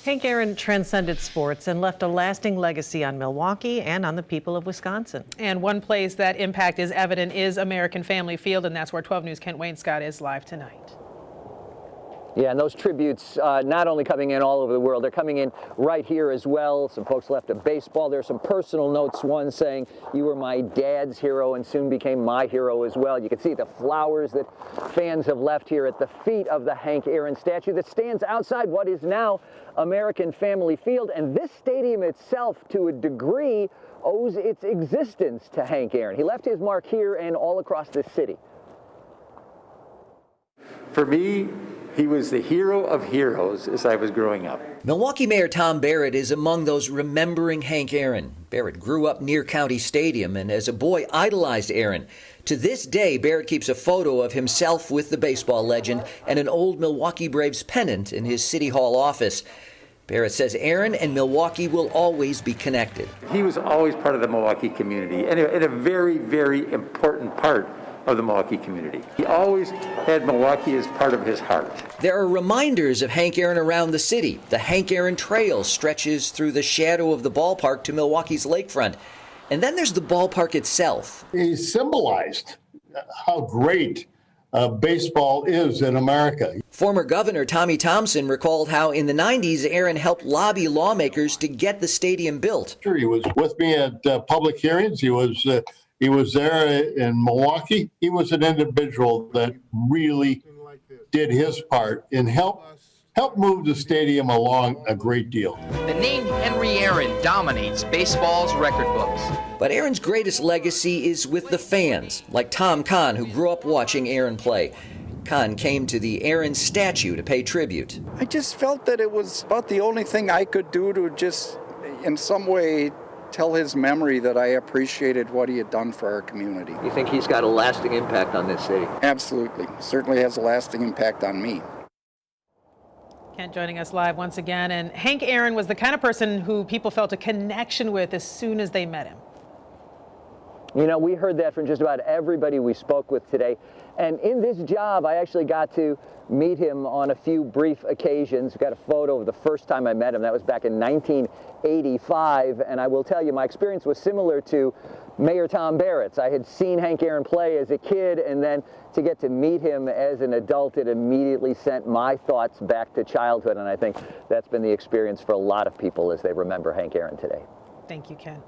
Hank Aaron transcended sports and left a lasting legacy on Milwaukee and on the people of Wisconsin. And one place that impact is evident is American Family Field, and that's where 12 News' Kent Wainscott is live tonight. Yeah, and those tributes not only coming in all over the world, they're coming in right here as well. Some folks left a baseball. There's some personal notes, one saying, "You were my dad's hero and soon became my hero as well." You can see the flowers that fans have left here at the feet of the Hank Aaron statue that stands outside what is now American Family Field. And this stadium itself, to a degree, owes its existence to Hank Aaron. He left his mark here and all across this city. For me, he was the hero of heroes as I was growing up. Milwaukee Mayor Tom Barrett is among those remembering Hank Aaron. Barrett grew up near County Stadium and as a boy idolized Aaron. To this day, Barrett keeps a photo of himself with the baseball legend and an old Milwaukee Braves pennant in his City Hall office. Barrett says Aaron and Milwaukee will always be connected. He was always part of the Milwaukee community and a very, very important part of the Milwaukee community. He always had Milwaukee as part of his heart. There are reminders of Hank Aaron around the city. The Hank Aaron Trail stretches through the shadow of the ballpark to Milwaukee's lakefront. And then there's the ballpark itself. He symbolized how great baseball is in America. Former Governor Tommy Thompson recalled how in the 90s, Aaron helped lobby lawmakers to get the stadium built. Sure, he was with me at public hearings. He was there in Milwaukee. He was an individual that really did his part and helped move the stadium along a great deal. The name Henry Aaron dominates baseball's record books. But Aaron's greatest legacy is with the fans, like Tom Kahn, who grew up watching Aaron play. Kahn came to the Aaron statue to pay tribute. I just felt that it was about the only thing I could do to just, in some way, tell his memory that I appreciated what he had done for our community. You think he's got a lasting impact on this city? Absolutely. Certainly has a lasting impact on me. Kent joining us live once again. And Hank Aaron was the kind of person who people felt a connection with as soon as they met him. You know, we heard that from just about everybody we spoke with today. And in this job, I actually got to meet him on a few brief occasions. We've got a photo of the first time I met him. That was back in 1985. And I will tell you, my experience was similar to Mayor Tom Barrett's. I had seen Hank Aaron play as a kid, and then to get to meet him as an adult, it immediately sent my thoughts back to childhood. And I think that's been the experience for a lot of people as they remember Hank Aaron today. Thank you, Ken.